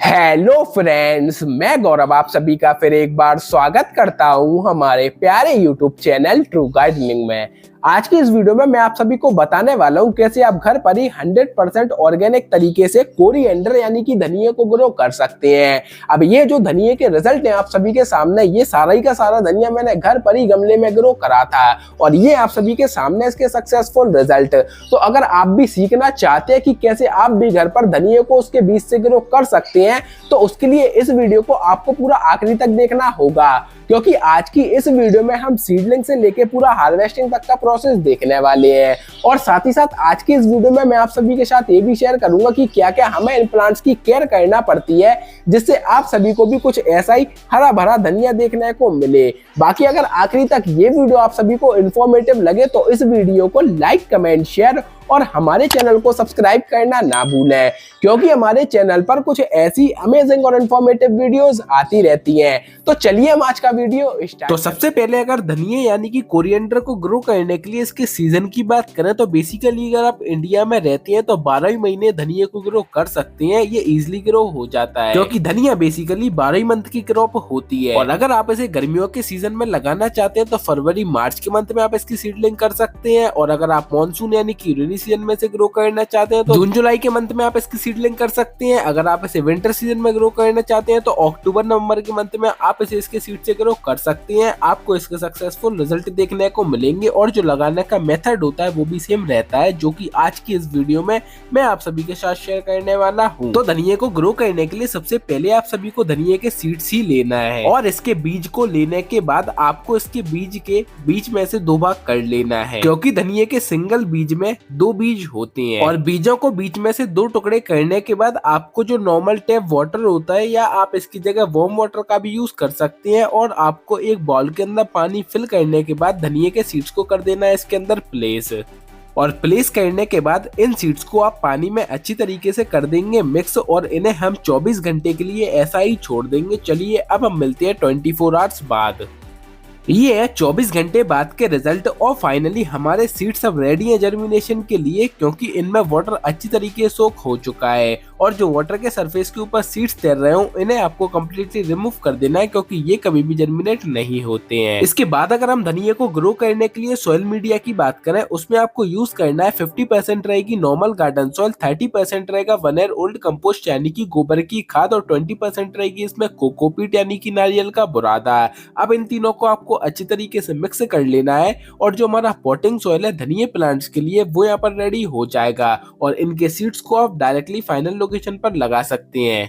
Hello friends, मैं गौरव आप सभी का फिर एक बार स्वागत करता हूं हमारे प्यारे यूट्यूब चैनल ट्रू गार्डनिंग में। आज की इस वीडियो में मैं आप सभी को बताने वाला हूं कैसे आप घर पर ही 100% ऑर्गेनिक तरीके से कोरिएंडर यानी कि धनिया को ग्रो कर सकते हैं। अब ये जो धनिया के रिजल्ट हैं आप सभी के सामने, ये सारा ही का सारा धनिया मैंने घर पर ही गमले में ग्रो करा था और ये आप सभी के सामने इसके सक्सेसफुल रिजल्ट। तो अगर आप भी सीखना चाहते हैं कि कैसे आप भी घर पर धनिया को उसके बीज से ग्रो कर सकते हैं, तो उसके लिए इस वीडियो को आपको पूरा आखिरी तक देखना होगा, क्योंकि आज की इस वीडियो में हम सीडलिंग से लेके पूरा हार्वेस्टिंग तक का प्रोसेस देखने वाले हैं। और साथ ही साथ आज की इस वीडियो में मैं आप सभी के साथ ये भी शेयर करूंगा कि क्या क्या हमें इन प्लांट्स की केयर करना पड़ती है, जिससे आप सभी को भी कुछ ऐसा ही हरा भरा धनिया देखने को मिले। बाकी अगर आखिरी तक ये वीडियो आप सभी को इंफॉर्मेटिव लगे तो इस वीडियो को लाइक, कमेंट, शेयर और हमारे चैनल को सब्सक्राइब करना ना भूलें, क्योंकि हमारे चैनल पर कुछ ऐसी अमेजिंग और इंफॉर्मेटिव वीडियोस आती रहती हैं। तो चलिए हम आज का वीडियो स्टार्ट। तो सबसे पहले अगर धनिया यानी कि कोरिएंडर को ग्रो करने के लिए इसके सीजन की बात करें तो बेसिकली अगर आप इंडिया में रहते हैं तो 12 महीने धनिया को ग्रो कर सकते हैं। ये इजिली ग्रो हो जाता है क्योंकि धनिया बेसिकली 12 मंथ की क्रॉप होती है। और अगर आप इसे गर्मियों के सीजन में लगाना चाहते हैं तो फरवरी मार्च के मंथ में आप इसकी सीडलिंग कर सकते हैं। और अगर आप मानसून यानी कि रेनी सीजन में से ग्रो करना चाहते हैं तो जून जुलाई के मंथ में आप इसकी सीडलिंग कर सकते हैं। अगर आप इसे विंटर सीजन में ग्रो करना चाहते हैं तो अक्टूबर नवंबर के मंथ में आप इसे इसके सीड से ग्रो कर सकते हैं। आपको इसके सक्सेसफुल रिजल्ट देखने को मिलेंगे और जो लगाने का मेथड होता है वो भी सेम रहता है, जो कि आज की इस वीडियो में मैं आप सभी के साथ शेयर करने वाला हूँ। तो धनिया को ग्रो करने के लिए सबसे पहले आप सभी को धनिया के सीड्स ही लेना है और इसके बीज को लेने के बाद आपको इसके बीज के बीच में से 2 भाग कर लेना है, क्योंकि धनिया के सिंगल बीज में 2 बीज होते हैं। और बीजों को बीच में से 2 टुकड़े करने के बाद आपको जो नॉर्मल टैप वाटर होता है या आप इसकी जगह वार्म वाटर का भी यूज कर सकते हैं, और आपको एक बाउल के अंदर पानी फिल करने के बाद धनिया के सीड्स को कर देना है इसके अंदर प्लेस। और प्लेस करने के बाद इन सीड्स को आप पानी में अच्छी तरीके से कर देंगे मिक्स और इन्हें हम 24 घंटे के लिए ऐसा ही छोड़ देंगे। चलिए अब हम मिलते हैं 24 आवर्स बाद। ये है 24 घंटे बाद के रिजल्ट और फाइनली हमारे सीड्स अब रेडी है जर्मिनेशन के लिए, क्योंकि इनमें वाटर अच्छी तरीके से सोक हो चुका है। और जो वाटर के सरफेस के ऊपर सीड्स तैर रहे हो इन्हें आपको कम्प्लीटली रिमूव कर देना है, क्योंकि ये कभी भी जर्मिनेट नहीं होते हैं। इसके बाद अगर हम धनिया को ग्रो करने के लिए सॉइल मीडिया की बात करें, उसमें आपको यूज करना है 50% रहेगी नॉर्मल गार्डन सॉइल, 30% रहेगा 1 ईयर ओल्ड कंपोस्ट यानी कि गोबर की खाद, और 20% रहेगी इसमें कोकोपीट यानी कि नारियल का बुरादा। अब इन तीनों को आपको अच्छी तरीके से मिक्स कर लेना है और जो हमारा पॉटिंग सॉइल है धनिया प्लांट्स के लिए वो यहाँ पर रेडी हो जाएगा। और इनके सीड्स को आप डायरेक्टली फाइनल लोकेशन पर लगा सकते हैं।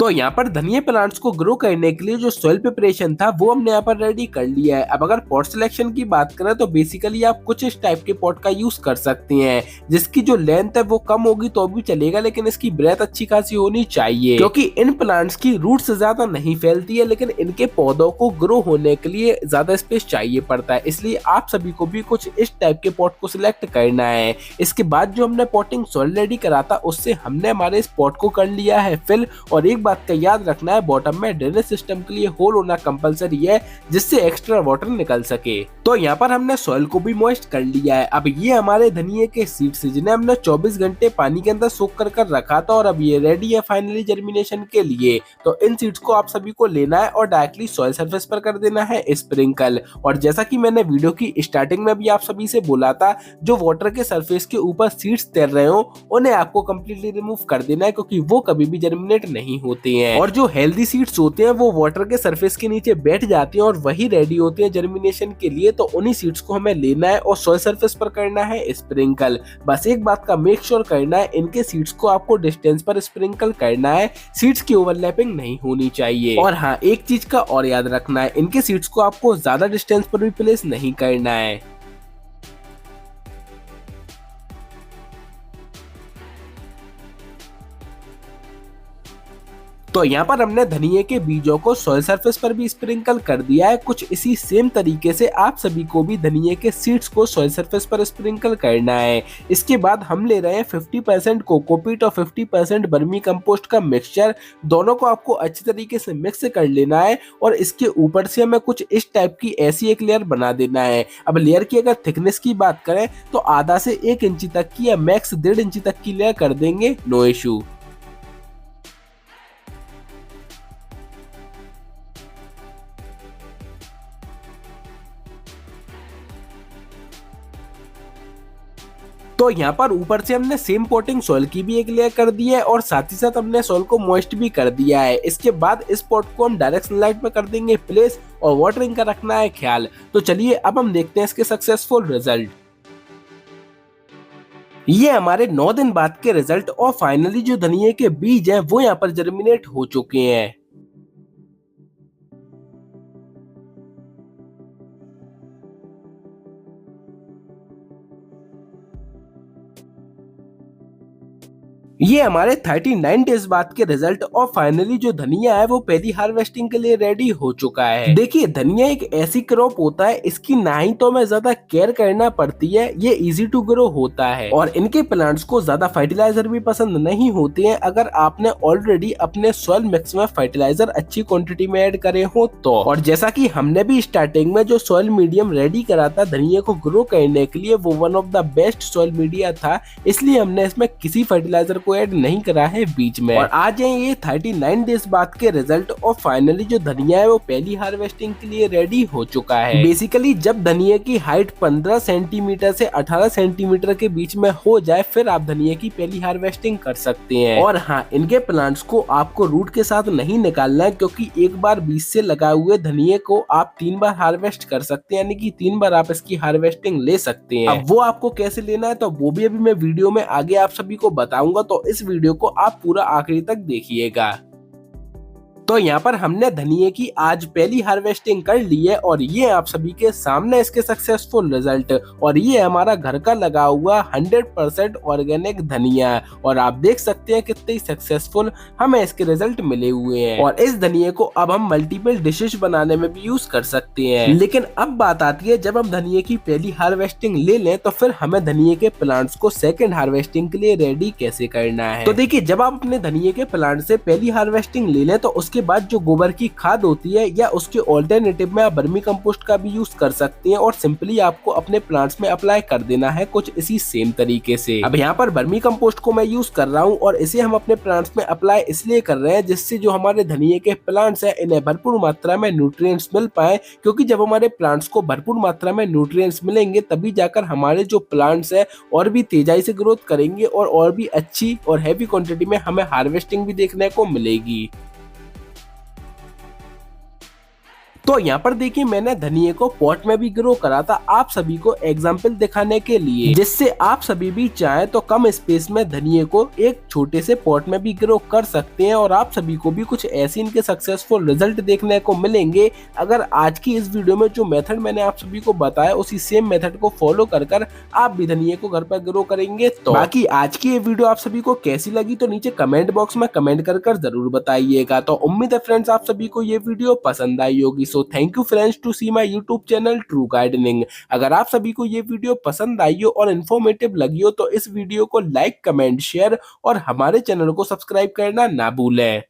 तो यहाँ पर धनिया प्लांट्स को ग्रो करने के लिए जो सॉइल प्रिपरेशन था वो हमने यहाँ पर रेडी कर लिया है। अब अगर पॉट सिलेक्शन की बात करें तो बेसिकली आप कुछ इस टाइप के पॉट का यूज कर सकते हैं, जिसकी जो लेंथ है वो कम होगी तो भी चलेगा, लेकिन इसकी ब्रेथ अच्छी खासी होनी चाहिए, क्योंकि इन प्लांट्स की रूट्स ज्यादा नहीं फैलती है, लेकिन इनके पौधों को ग्रो होने के लिए ज्यादा स्पेस चाहिए पड़ता है। इसलिए आप सभी को भी कुछ इस टाइप के पॉट को सिलेक्ट करना है। इसके बाद जो हमने पॉटिंग सॉइल रेडी करा था उससे हमने हमारे इस पॉट को कर लिया है फिल। और एक बात का याद रखना है, बॉटम में ड्रेनेज सिस्टम के लिए होल होना कंपलसरी है, जिससे एक्स्ट्रा वाटर निकल सके। तो यहाँ पर हमने सॉइल को भी मॉइस्ट कर लिया है। अब ये हमारे धनिया के सीड्स जिन्हें हमने 24 घंटे पानी के अंदर सोख कर रखा था और अब ये रेडी है फाइनली जर्मिनेशन के लिए। तो इन सीड्स को आप सभी को लेना है और डायरेक्टली सॉइल सरफेस पर कर देना है स्प्रिंकल। और जैसा कि मैंने वीडियो की स्टार्टिंग में भी आप सभी से बोला था, जो वाटर के सरफेस के ऊपर सीड्स तैर रहे हो उन्हें आपको कंप्लीटली रिमूव कर देना है, क्योंकि वो कभी भी जर्मिनेट नहीं होते हैं। और जो हेल्दी सीड्स होते हैं वो वाटर के सरफेस के नीचे बैठ जाती हैं और वही रेडी होते हैं जर्मिनेशन के लिए। तो उन्हीं सीड्स को हमें लेना है और सॉइल सरफेस पर करना है स्प्रिंकल। बस एक बात का मेक श्योर करना है, इनके सीड्स को आपको डिस्टेंस पर स्प्रिंकल करना है, सीड्स की ओवरलैपिंग नहीं होनी चाहिए। और हाँ, एक चीज का और याद रखना है, इनके सीड्स को आपको ज्यादा डिस्टेंस पर भी प्लेस नहीं करना है। तो यहाँ पर हमने धनिया के बीजों को सॉइल सरफेस पर भी स्प्रिंकल कर दिया है। कुछ इसी सेम तरीके से आप सभी को भी धनिया के सीड्स को सॉइल सरफेस पर स्प्रिंकल करना है। इसके बाद हम ले रहे हैं 50% कोकोपीट और 50% बर्मी कंपोस्ट का मिक्सचर। दोनों को आपको अच्छी तरीके से मिक्स कर लेना है और इसके ऊपर से हमें कुछ इस टाइप की ऐसी एक लेयर बना देना है। अब लेयर की अगर थिकनेस की बात करें तो आधा से 1 इंची तक की या मैक्स 1.5 इंची तक की लेयर कर देंगे, नो इशू। तो यहाँ पर ऊपर से हमने सेम पोटिंग सॉइल की भी एक लेयर कर दी है और साथ ही साथ हमने सॉइल को मॉइस्ट भी कर दिया है। इसके बाद इस पॉट को हम डायरेक्ट सनलाइट में कर देंगे प्लेस और वाटरिंग का रखना है ख्याल। तो चलिए अब हम देखते हैं इसके सक्सेसफुल रिजल्ट। ये हमारे 9 दिन बाद के रिजल्ट और फाइनली जो धनिया के बीज हैं वो यहाँ पर जर्मिनेट हो चुके हैं। ये हमारे 39 डेज बाद के रिजल्ट और फाइनली जो धनिया है वो पहली हार्वेस्टिंग के लिए रेडी हो चुका है। देखिए धनिया एक ऐसी क्रॉप होता है, इसकी ना ही तो हमें ज्यादा केयर करना पड़ती है, ये इजी टू ग्रो होता है और इनके प्लांट्स को ज्यादा फर्टिलाइजर भी पसंद नहीं होते हैं अगर आपने ऑलरेडी अपने सॉइल मिक्स में फर्टिलाइजर अच्छी क्वांटिटी में ऐड करे हो तो। और जैसा कि हमने भी स्टार्टिंग में जो सॉइल मीडियम रेडी करा था धनिया को ग्रो करने के लिए वो one of the best soil media था, इसलिए हमने इसमें किसी फर्टिलाइजर को ऐड नहीं करा है बीच में। और आज है ये 39 डेज बाद के रिजल्ट और फाइनली जो धनिया है वो पहली हार्वेस्टिंग के लिए रेडी हो चुका है। बेसिकली जब धनिया की हाइट 15 सेंटीमीटर से 18 सेंटीमीटर के बीच में हो जाए फिर आप धनिया की पहली हार्वेस्टिंग कर सकते हैं। और हाँ, इनके प्लांट्स को आपको रूट के साथ नहीं निकालना है क्योंकि एक बार बीज से लगाए हुए धनिया को आप 3 बार हार्वेस्ट कर सकते हैं, यानी कि 3 बार आप इसकी हार्वेस्टिंग ले सकते हैं। अब वो आपको कैसे लेना है तो वो भी अभी मैं वीडियो में आगे आप सभी को बताऊंगा, तो इस वीडियो को आप पूरा आखिरी तक देखिएगा। तो यहाँ पर हमने धनिया की आज पहली हार्वेस्टिंग कर ली है और ये आप सभी के सामने इसके सक्सेसफुल रिजल्ट। और ये हमारा घर का लगा हुआ 100% ऑर्गेनिक धनिया और आप देख सकते हैं कितने सक्सेसफुल हमें इसके रिजल्ट मिले हुए हैं। और इस धनिया को अब हम मल्टीपल डिशेज बनाने में भी यूज कर सकते हैं। लेकिन अब बात आती है जब हम धनिया की पहली हार्वेस्टिंग ले लें तो फिर हमें धनिया के प्लांट्स को सेकेंड हार्वेस्टिंग के लिए रेडी कैसे करना है। तो देखिए जब आप अपने धनिया के प्लांट से पहली हार्वेस्टिंग ले लें तो उसके बाद जो गोबर की खाद होती है या उसके ऑल्टरनेटिव में आप वर्मी कंपोस्ट का भी यूज कर सकते हैं और सिंपली आपको अपने प्लांट्स में अप्लाई कर देना है कुछ इसी सेम तरीके से। अब यहाँ पर वर्मी कंपोस्ट को मैं यूज कर रहा हूँ और इसे हम अपने प्लांट्स में अप्लाई इसलिए कर रहे हैं जिससे जो हमारे धनिया के प्लांट्स है इन्हें भरपूर मात्रा में न्यूट्रिएंट्स मिल पाए, क्योंकि जब हमारे प्लांट्स को भरपूर मात्रा में न्यूट्रिएंट्स मिलेंगे तभी जाकर हमारे जो प्लांट्स है और भी तेजी से ग्रोथ करेंगे और भी अच्छी और हैवी क्वांटिटी में हमें हार्वेस्टिंग भी देखने को मिलेगी। तो यहाँ पर देखिए मैंने धनिया को पॉट में भी ग्रो करा था आप सभी को एग्जाम्पल दिखाने के लिए, जिससे आप सभी भी चाहे तो कम स्पेस में धनिया को एक छोटे से पॉट में भी ग्रो कर सकते हैं और आप सभी को भी कुछ ऐसे इनके सक्सेसफुल रिजल्ट देखने को मिलेंगे अगर आज की इस वीडियो में जो मेथड मैंने आप सभी को बताया उसी सेम मेथड को फॉलो कर आप भी धनिया को घर पर ग्रो करेंगे। तो बाकी आज की ये वीडियो आप सभी को कैसी लगी तो नीचे कमेंट बॉक्स में कमेंट कर जरूर बताइएगा। तो उम्मीद है फ्रेंड्स आप सभी को ये वीडियो पसंद आई होगी। So thank you friends to see my YouTube channel True Gardening. अगर आप सभी को ये वीडियो पसंद आई हो और इन्फॉर्मेटिव लगी हो तो इस वीडियो को लाइक कमेंट शेयर और हमारे चैनल को सब्सक्राइब करना ना भूलें।